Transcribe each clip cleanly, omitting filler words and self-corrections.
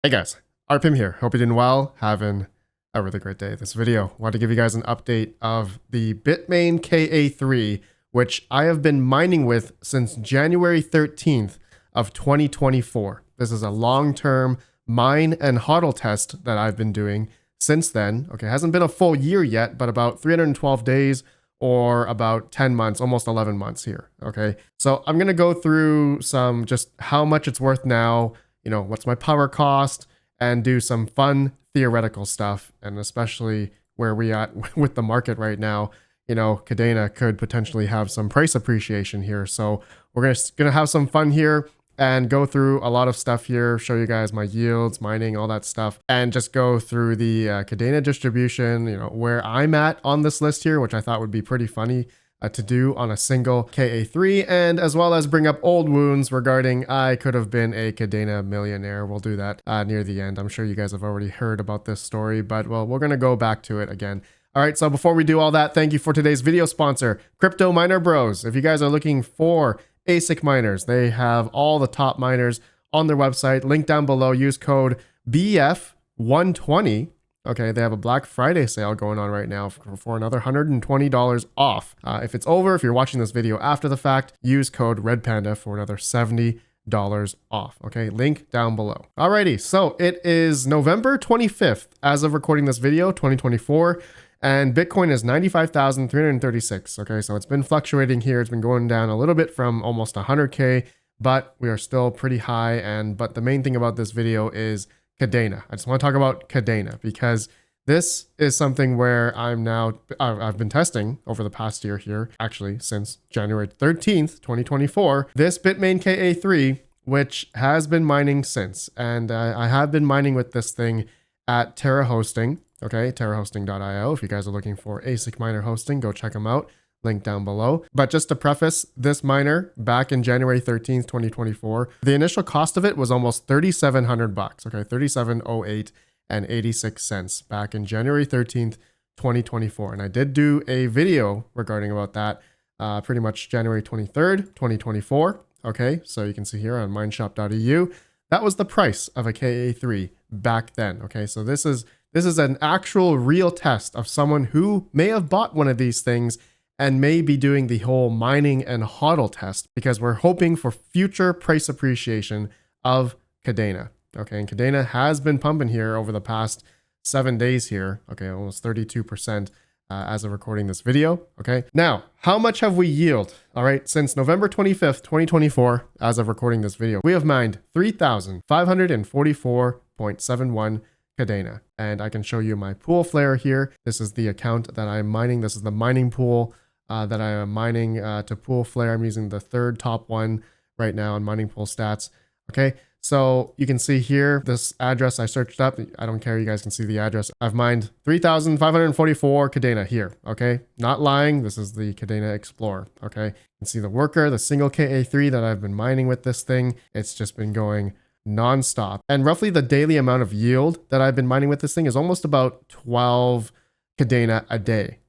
Hey guys, RPim here. Hope you're doing well, having a really great day. This video, I want to give you guys an update of the Bitmain KA3, which I have been mining with since January 13th of 2024. This is a long-term mine and hodl test that I've been doing since then. Okay, it hasn't been a full year yet, but about 312 days or about 10 months, almost 11 months here. Okay, so I'm going to go through some just how much it's worth now, what's my power cost, and do some fun theoretical stuff, and especially where we at with the market right now. Kadena could potentially have some price appreciation here. So we're gonna have some fun here and go through a lot of stuff here, show you guys my yields, mining, all that stuff, and just go through the Kadena distribution, where I'm at on this list here, which I thought would be pretty funny to do on a single KA3, and as well as bring up old wounds regarding I could have been a Kadena millionaire. We'll do that near the end. I'm sure you guys have already heard about this story, but well, we're gonna go back to it again. All right, so before we do all that, thank you for today's video sponsor, Crypto Miner Bros. If you guys are looking for ASIC miners, they have all the top miners on their website. Link down below. Use code BF120. Okay, they have a Black Friday sale going on right now for another $120 off. If it's over, if you're watching this video after the fact, use code RedPanda for another $70 off. Okay, link down below. Alrighty, so it is November 25th as of recording this video, 2024. And Bitcoin is 95,336. Okay, so it's been fluctuating here. It's been going down a little bit from almost 100K, but we are still pretty high. But the main thing about this video is Kadena. I just want to talk about Kadena because this is something where I've been testing over the past year here, actually since January 13th, 2024, this Bitmain KA3, which has been mining since. And I have been mining with this thing at Terra Hosting. Okay, terrahosting.io. If you guys are looking for ASIC miner hosting, go check them out. Link down below. But just to preface, this miner back in January 13th, 2024, the initial cost of it was almost $3,700. Okay, 3708 and 86 cents back in January 13th, 2024. And I did do a video regarding about that pretty much January 23rd, 2024. Okay, so you can see here on mineshop.eu, that was the price of a KA3 back then. Okay, so this is an actual real test of someone who may have bought one of these things and may be doing the whole mining and hodl test because we're hoping for future price appreciation of Kadena. Okay, and Kadena has been pumping here over the past 7 days here. Okay, almost 32% as of recording this video. Okay, now how much have we yielded? All right, since November 25th, 2024, as of recording this video, we have mined 3,544.71 Kadena. And I can show you my pool flare here. This is the account that I'm mining. This is the mining pool that I am mining to pool flare. I'm using the third top one right now on mining pool stats. Okay, so you can see here this address I searched up. I don't care, you guys can see the address. I've mined 3,544 Kadena here. Okay, not lying. This is the Kadena Explorer. Okay, you can see the worker, the single KA3 that I've been mining with this thing. It's just been going non-stop, and roughly the daily amount of yield that I've been mining with this thing is almost about 12 Kadena a day.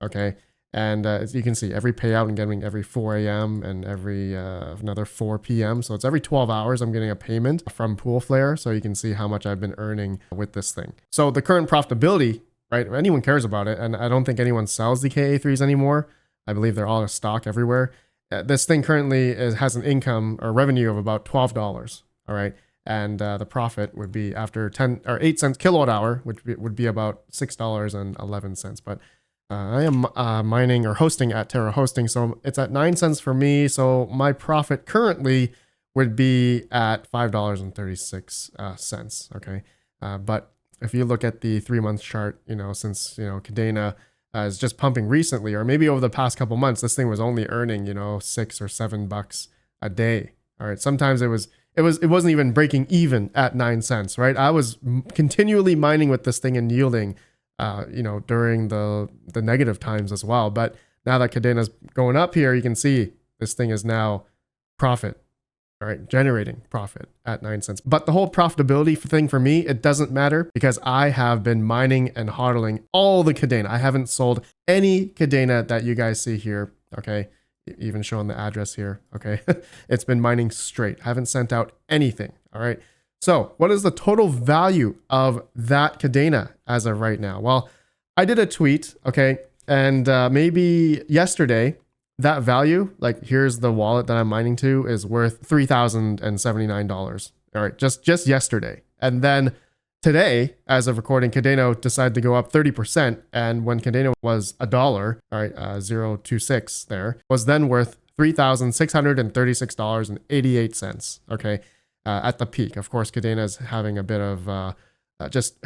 Okay, and as you can see, every payout I'm getting every 4 a.m. and every another 4 p.m. So it's every 12 hours I'm getting a payment from pool flare. So you can see how much I've been earning with this thing. So the current profitability, right? Anyone cares about it, and I don't think anyone sells the KA3s anymore. I believe they're all in stock everywhere. This thing currently has an income or revenue of about $12. All right. And the profit would be after 10 or 8 cents kilowatt hour, which would be about $6.11. But I am mining or hosting at Terra Hosting, so it's at 9 cents for me. So my profit currently would be at $5.36. Okay, but if you look at the 3-month chart, since Kadena is just pumping recently, or maybe over the past couple months, this thing was only earning $6 or $7 a day. All right, sometimes it wasn't even breaking even at 9 cents, right? I was continually mining with this thing and yielding, during the negative times as well. But now that Kadena's going up here, you can see this thing is now profit, all right, generating profit at 9 cents. But the whole profitability thing for me, it doesn't matter because I have been mining and hodling all the Kadena. I haven't sold any Kadena that you guys see here, okay? Even showing the address here. Okay. It's been mining straight. I haven't sent out anything. All right. So what is the total value of that Kadena as of right now? Well, I did a tweet, okay, and maybe yesterday, that value, like here's the wallet that I'm mining to, is worth $3,079. All right, just yesterday. And then today, as of recording, Kadena decided to go up 30%. And when Kadena was $1, all right, 0.26 there, was then worth $3,636.88. Okay, at the peak. Of course, Kadena is having a bit of just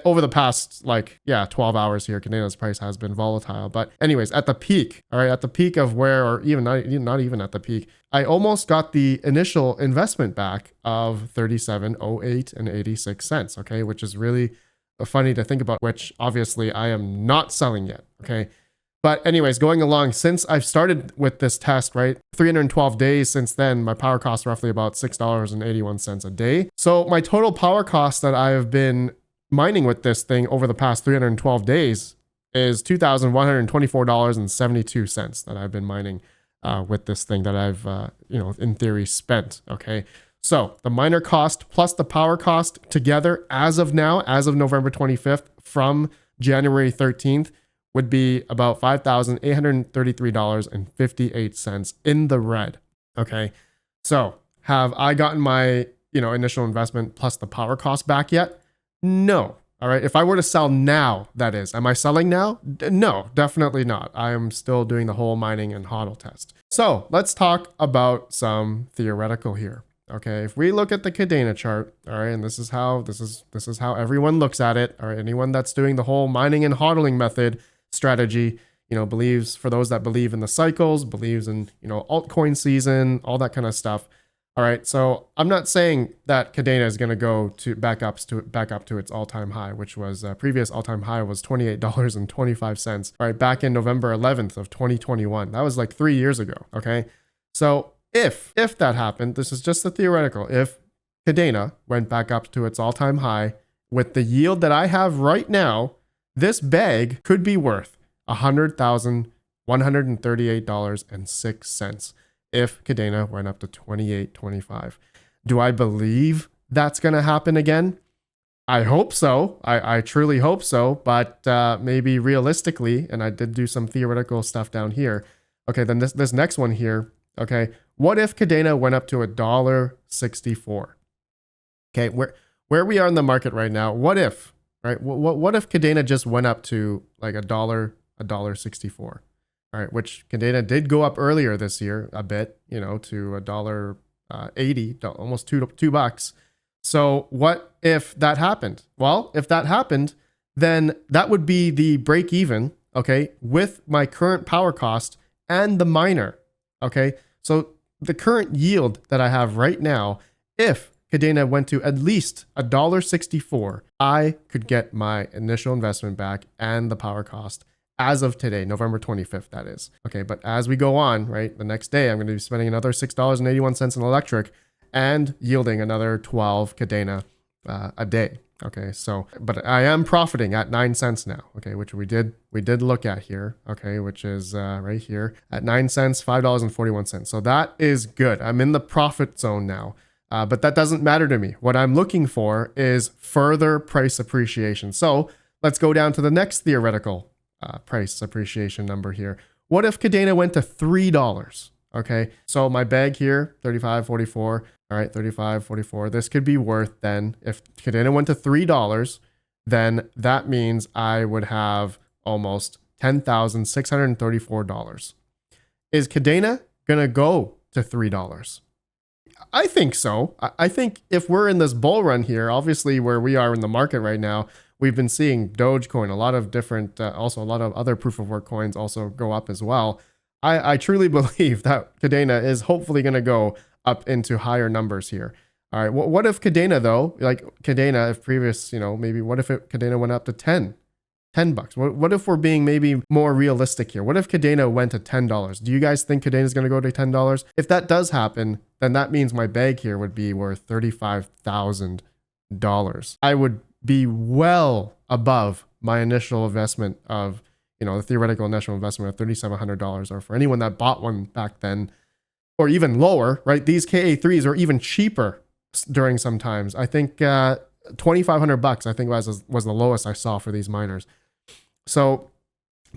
over the past 12 hours here, Kadena's price has been volatile. But anyways, at the peak, all right, at the peak of where, or even not even at the peak, I almost got the initial investment back of 37.08 and 86 cents. Okay, which is really funny to think about, which obviously I am not selling yet. Okay. But anyways, going along, since I've started with this test, right, 312 days since then, my power cost roughly about $6.81 a day. So my total power cost that I have been mining with this thing over the past 312 days is $2,124.72 that I've been mining with this thing that I've, in theory spent. Okay. So the miner cost plus the power cost together as of now, as of November 25th from January 13th, would be about $5,833.58 in the red. Okay. So have I gotten my, initial investment plus the power cost back yet? No. All right. If I were to sell now, that is, am I selling now? No, definitely not. I am still doing the whole mining and hodl test. So let's talk about some theoretical here. Okay. If we look at the Kadena chart, all right, and this is how everyone looks at it. All right. Anyone that's doing the whole mining and hodling method strategy, believes, for those that believe in the cycles, believes in, altcoin season, all that kind of stuff. All right. So I'm not saying that Kadena is going to go back up to its all-time high, which was previous all-time high was $28.25. All right. Back in November 11th of 2021. That was like 3 years ago. Okay. So if that happened, this is just a theoretical, if Kadena went back up to its all-time high with the yield that I have right now, this bag could be worth $100,138.06 if Kadena went up to 28.25. Do I believe that's going to happen again? I hope so. I truly hope so. But maybe realistically, and I did do some theoretical stuff down here. Okay, then this next one here. Okay, what if Kadena went up to $1.64? Okay, where we are in the market right now, what if? Right? What if Kadena just went up to like $1.64? All right, which Kadena did go up earlier this year a bit, to $1.80, almost $2. So what if that happened? Well, if that happened, then that would be the break even, okay, with my current power cost and the miner. Okay, so the current yield that I have right now, if Kadena went to at least $1.64, I could get my initial investment back and the power cost as of today, November 25th, that is. Okay, but as we go on, right, the next day, I'm going to be spending another $6.81 in electric and yielding another 12 Kadena a day. Okay, so, but I am profiting at 9 cents now, okay, which we did look at here, okay, which is right here at 9 cents, $5.41. So that is good. I'm in the profit zone now. But that doesn't matter to me. What I'm looking for is further price appreciation. So let's go down to the next theoretical price appreciation number here. What if Kadena went to $3? Okay, so my bag here, 35.44. All right, 35.44. This could be worth then, if Kadena went to $3, then that means I would have almost $10,634. Is Kadena gonna go to $3? I think so. I think if we're in this bull run here, obviously where we are in the market right now, we've been seeing Dogecoin, a lot of different, also a lot of other proof of work coins also go up as well. I truly believe that Kadena is hopefully going to go up into higher numbers here. All right. What if Kadena though, like Kadena, if previous, maybe what if Kadena went up to $10 bucks? What if we're being maybe more realistic here? What if Kadena went to $10? Do you guys think Kadena is going to go to $10? If that does happen, then that means my bag here would be worth $35,000. I would be well above my initial investment of, the theoretical initial investment of $3,700, or for anyone that bought one back then, or even lower, right? These KA3s are even cheaper during some times. I think $2,500 I think was the lowest I saw for these miners. So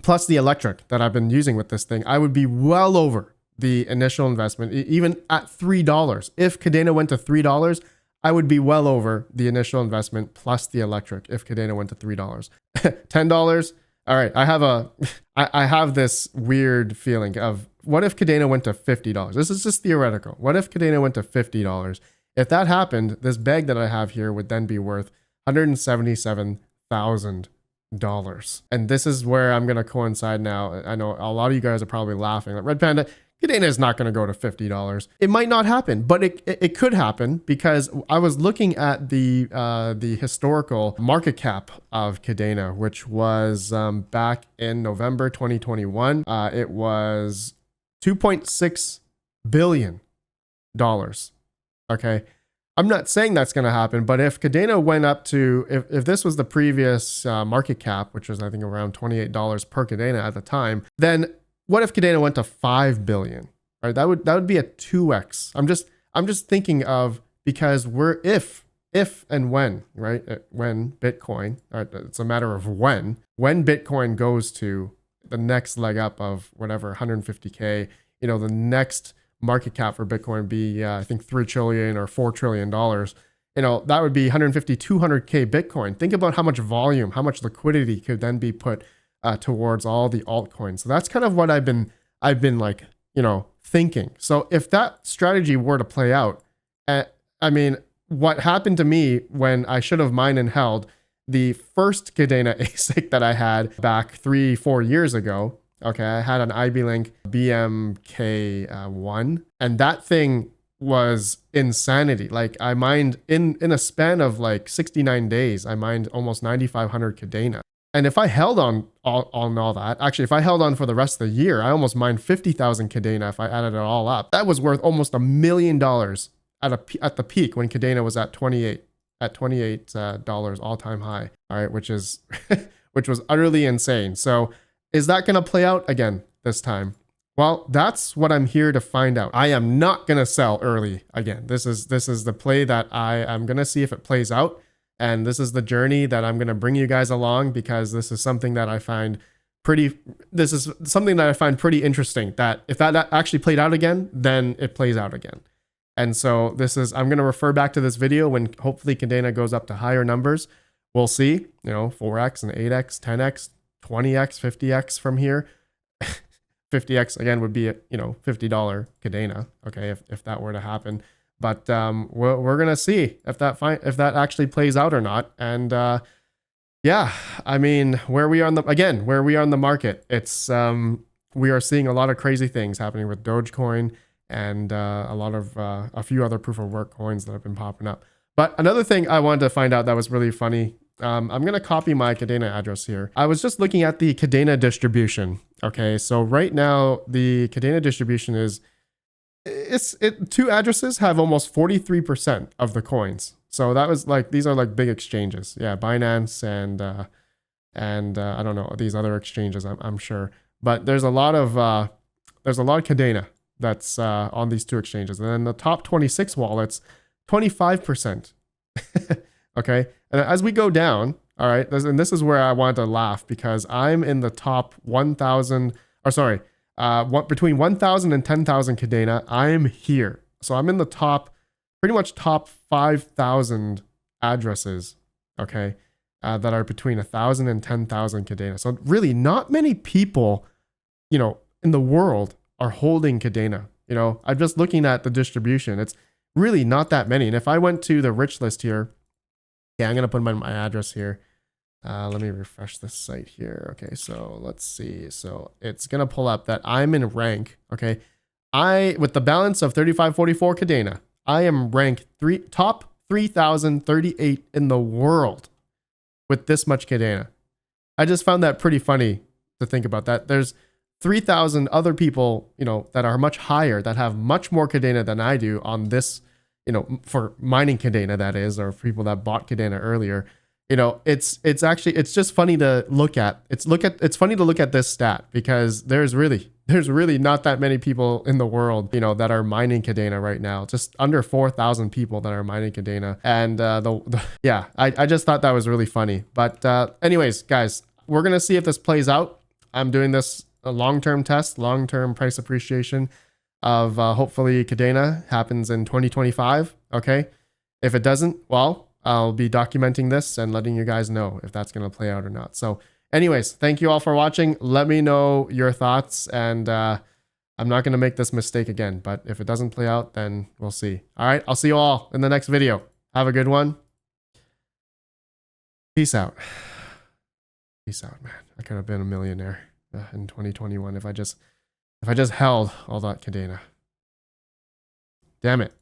plus the electric that I've been using with this thing, I would be well over the initial investment, even at $3. If Kadena went to $3, I would be well over the initial investment plus the electric if Kadena went to $3. $10. All right, I have this weird feeling of what if Kadena went to $50? This is just theoretical. What if Kadena went to $50? If that happened, this bag that I have here would then be worth $177,000. And this is where I'm going to coincide now. I know a lot of you guys are probably laughing. Like, Red Panda, Kadena is not going to go to $50. It might not happen, but it could happen because I was looking at the historical market cap of Kadena, which was back in November 2021. It was $2.6 billion. Okay. I'm not saying that's going to happen, but if Kadena went up to, if this was the previous market cap, which was I think around $28 per Kadena at the time, then what if Kadena went to 5 billion? Right? That would be a 2x. I'm just thinking of, because we're if and when, right? When Bitcoin, right? It's a matter of when Bitcoin goes to the next leg up of whatever 150K, you know, the next market cap for Bitcoin would be I think $3 trillion or $4 trillion. You know, that would be 150, 200K Bitcoin. Think about how much volume, how much liquidity could then be put towards all the altcoins. So that's kind of what I've been like, you know, thinking. So if that strategy were to play out, I mean, what happened to me when I should have mined and held the first Kadena ASIC that I had back 3-4 years ago. Okay, I had an IB-Link BMK1, and that thing was insanity. Like I mined in a span of like 69 days, I mined almost 9,500 Kadena. And if I held on all that, actually, if I held on for the rest of the year, I almost mined 50,000 Kadena if I added it all up. That was worth almost $1 million at the peak when Kadena was at $28 all-time high. All right, which was utterly insane. So is that going to play out again this time? Well, that's what I'm here to find out. I am not going to sell early again. This is the play that I'm going to see if it plays out. And this is the journey that I'm going to bring you guys along, because this is something that I find pretty interesting, that if that actually played out again, then it plays out again. And so I'm going to refer back to this video when hopefully Kadena goes up to higher numbers. We'll see, you know, 4x and 8x, 10x, 20x, 50x from here. 50x again would be, you know, $50 Kadena. Okay, if that were to happen. But we're gonna see if that actually plays out or not. And yeah, I mean, where we are on the market, it's we are seeing a lot of crazy things happening with Dogecoin and a few other proof of work coins that have been popping up. But another thing I wanted to find out that was really funny. I'm going to copy my Kadena address here. I was just looking at the Kadena distribution. Okay, so right now the Kadena distribution is, two addresses have almost 43% of the coins. So that was like, these are like big exchanges. Yeah, Binance and I don't know, these other exchanges, I'm sure. But there's a lot of Kadena that's on these two exchanges. And then the top 26 wallets, 25%. Okay, and as we go down, all right, and this is where I wanted to laugh, because I'm in the top 1,000, or sorry, between 1,000 and 10,000 Kadena, I'm here. So I'm in the pretty much top 5,000 addresses, okay, that are between 1,000 and 10,000 Kadena. So really not many people, you know, in the world are holding Kadena. You know, I'm just looking at the distribution. It's really not that many. And if I went to the rich list here, yeah, I'm going to put my address here. Let me refresh this site here. Okay, so let's see. So it's going to pull up that I'm in rank. Okay, with the balance of 3544 Kadena, I am ranked top 3,038 in the world with this much Kadena. I just found that pretty funny to think about that. There's 3,000 other people, you know, that are much higher, that have much more Kadena than I do on this, you know, for mining Kadena, that is, or for people that bought Kadena earlier. You know, it's just funny to look at. It's funny to look at this stat, because there's really there's really not that many people in the world, you know, that are mining Kadena right now. Just under 4,000 people that are mining Kadena. And yeah, I just thought that was really funny. But anyways, guys, we're going to see if this plays out. I'm doing this a long-term test, long-term price appreciation of hopefully Kadena happens in 2025. Okay. If it doesn't, well, I'll be documenting this and letting you guys know if that's going to play out or not. So anyways, thank you all for watching. Let me know your thoughts, and I'm not going to make this mistake again, but if it doesn't play out, then we'll see. All right. I'll see you all in the next video. Have a good one. Peace out. Peace out, man. I could have been a millionaire in 2021 if I just held all that Kadena. Damn it.